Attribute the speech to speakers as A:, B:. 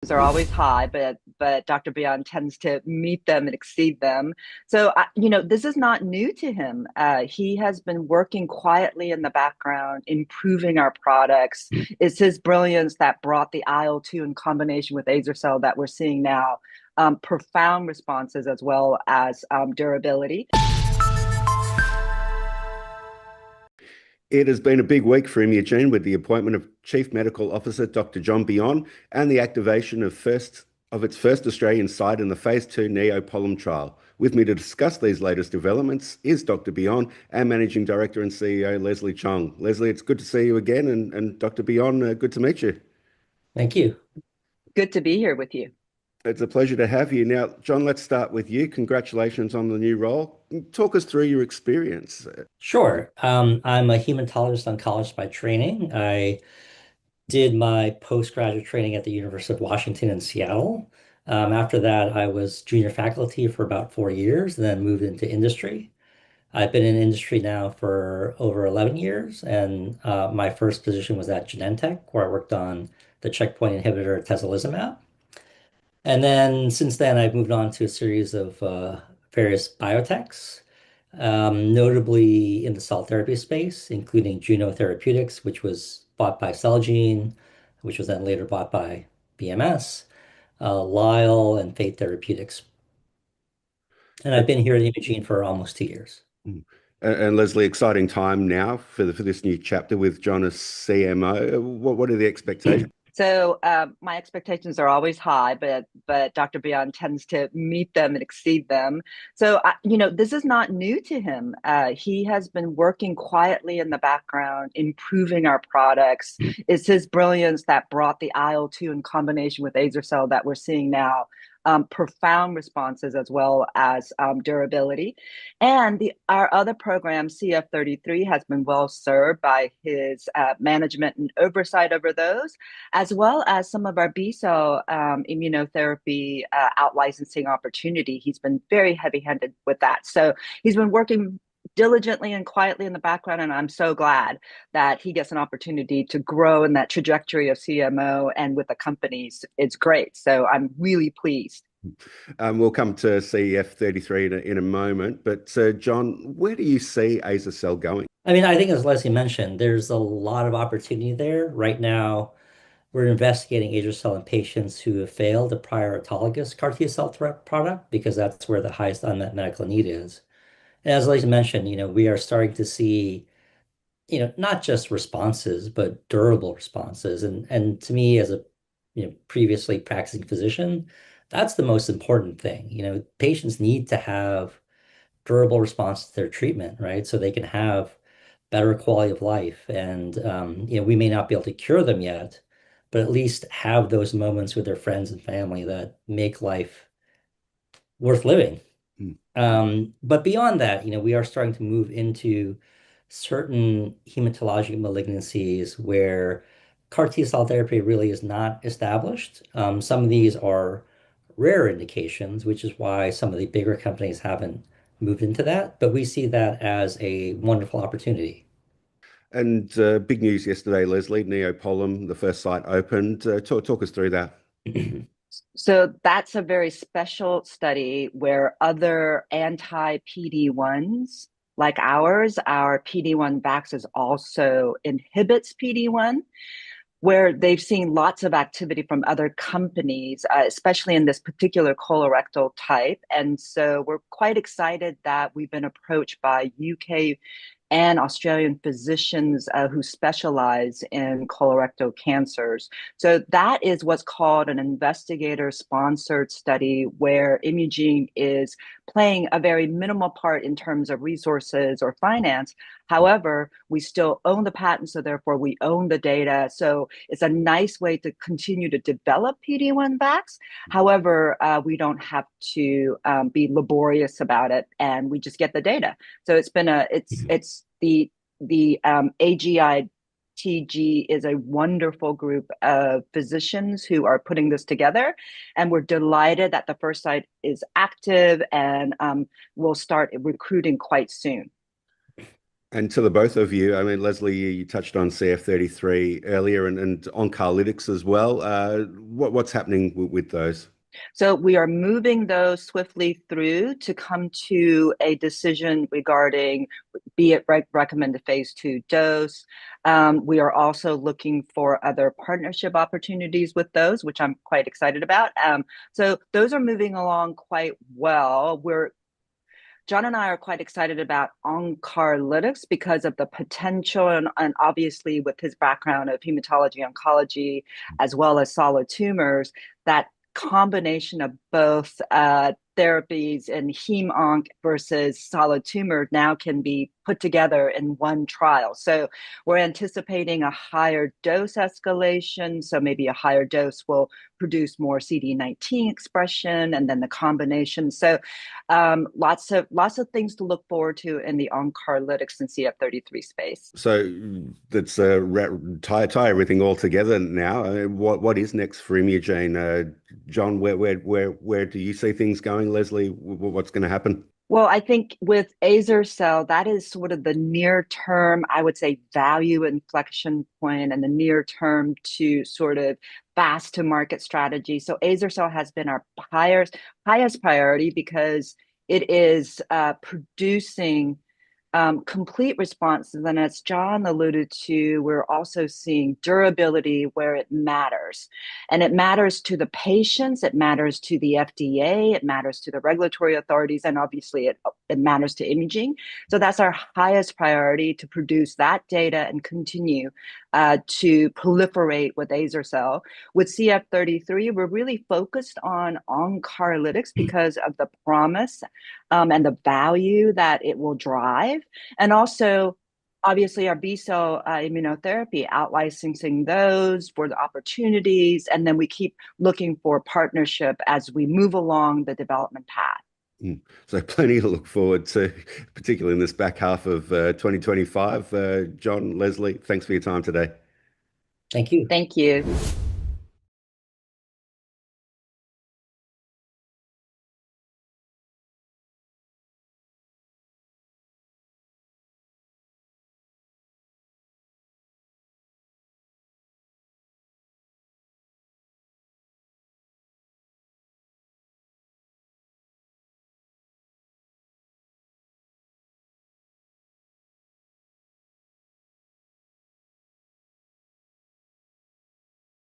A: Are always high, but Dr. Beyond tends to meet them and exceed them. So, this is not new to him. He has been working quietly in the background, improving our products. It's his brilliance that brought the IL-2 in combination with Azer-cel that we're seeing now, profound responses as well as durability.
B: It has been a big week for Imugene with the appointment of Chief Medical Officer Dr. John Beyond and the activation of its first Australian site in the Phase 2 Neo-Polym trial. With me to discuss these latest developments is Dr. Beyond and Managing Director and CEO Leslie Chong. Leslie, it's good to see you again, and Dr. Beyond, good to meet you.
C: Thank you.
A: Good to be here with you.
B: It's a pleasure to have you. Now, John, let's start with you. Congratulations on the new role. Talk us through your experience.
C: Sure. I'm a hematologist oncologist by training. I did my postgraduate training at the University of Washington in Seattle. After that, I was junior faculty for about 4 years, and then moved into industry. I've been in industry now for over 11 years, and my first position was at Genentech, where I worked on the checkpoint inhibitor atezolizumab. And then since then, I've moved on to a series of various biotechs, notably in the cell therapy space, including Juno Therapeutics, which was bought by Celgene, which was then later bought by BMS, Lyell, and Fate Therapeutics. And I've been here at Imugene for almost 2 years.
B: And Leslie, exciting time now for this new chapter with John as CMO. What are the expectations?
A: So my expectations are always high, but Dr. Beyond tends to meet them and exceed them. So this is not new to him. He has been working quietly in the background, improving our products. It's his brilliance that brought the IL-2 in combination with Azer-cel that we're seeing now, profound responses as well as durability. And our other program, CF33, has been well served by his management and oversight over those, as well as some of our B-cell immunotherapy out-licensing opportunity. He's been very heavy-handed with that. So he's been working diligently and quietly in the background, and I'm so glad that he gets an opportunity to grow in that trajectory of CMO and with the companies. It's great. So I'm really pleased.
B: We'll come to CF33 in a moment, but John, where do you see Azer-cel going?
C: I mean, I think as Leslie mentioned, there's a lot of opportunity there. Right now, we're investigating Azer-cel in patients who have failed a prior autologous CAR T cell product because that's where the highest unmet medical need is. And as Leslie mentioned, we are starting to see, not just responses, but durable responses. And to me, as a previously practicing physician, that's the most important thing. Patients need to have durable response to their treatment, right? So they can have better quality of life. And we may not be able to cure them yet, but at least have those moments with their friends and family that make life worth living. But beyond that, we are starting to move into certain hematologic malignancies where CAR T cell therapy really is not established. Some of these are rare indications, which is why some of the bigger companies haven't moved into that. But we see that as a wonderful opportunity.
B: And big news yesterday, Leslie, Neo-Polym, the first site opened. Talk us through that.
A: So that's a very special study where other anti-PD-1s like ours, our PD-1 Vaxxas also inhibits PD-1, where they've seen lots of activity from other companies, especially in this particular colorectal type. And so we're quite excited that we've been approached by UK and Australian physicians who specialize in colorectal cancers. So that is what's called an investigator-sponsored study where Imugene is playing a very minimal part in terms of resources or finance. However, we still own the patent, so therefore we own the data. So it's a nice way to continue to develop PD-1 Vax. However, we don't have to be laborious about it, and we just get the data. So it's the AGITG is a wonderful group of physicians who are putting this together, and we're delighted that the first site is active and we'll start recruiting quite soon.
B: And to the both of you, I mean, Leslie, you touched on CF33 earlier and oncolytics as well. What's happening with those?
A: So we are moving those swiftly through to come to a decision regarding be it recommended phase 2 dose. We are also looking for other partnership opportunities with those, which I'm quite excited about. So those are moving along quite well. John and I are quite excited about oncarlytics because of the potential and obviously with his background of hematology oncology as well as solid tumors, that combination of both therapies in heme onc versus solid tumor now can be put together in one trial. So we're anticipating a higher dose escalation. So maybe a higher dose will produce more CD19 expression and then the combination. So lots of things to look forward to in the oncarlytics and CF33 space.
B: So that's tie everything all together now. What is next for Imugene? John, where do you see things going? Leslie, what's going to happen?
A: Well, I think with Azer-cel, that is sort of the near term, I would say, value inflection point and the near term to sort of fast to market strategy. So Azer-cel has been our highest priority because it is producing complete responses. And as John alluded to, we're also seeing durability where it matters. And it matters to the patients, it matters to the FDA, it matters to the regulatory authorities, and obviously it matters to imaging. So that's our highest priority to produce that data and continue to proliferate with Azer-cel. With CF33, we're really focused on oncarlytics because of the promise and the value that it will drive. And also, obviously, our B cell immunotherapy, out licensing those for the opportunities. And then we keep looking for partnership as we move along the development path.
B: So plenty to look forward to, particularly in this back half of 2025. John, Leslie, thanks for your time today.
C: Thank you.
A: Thank you.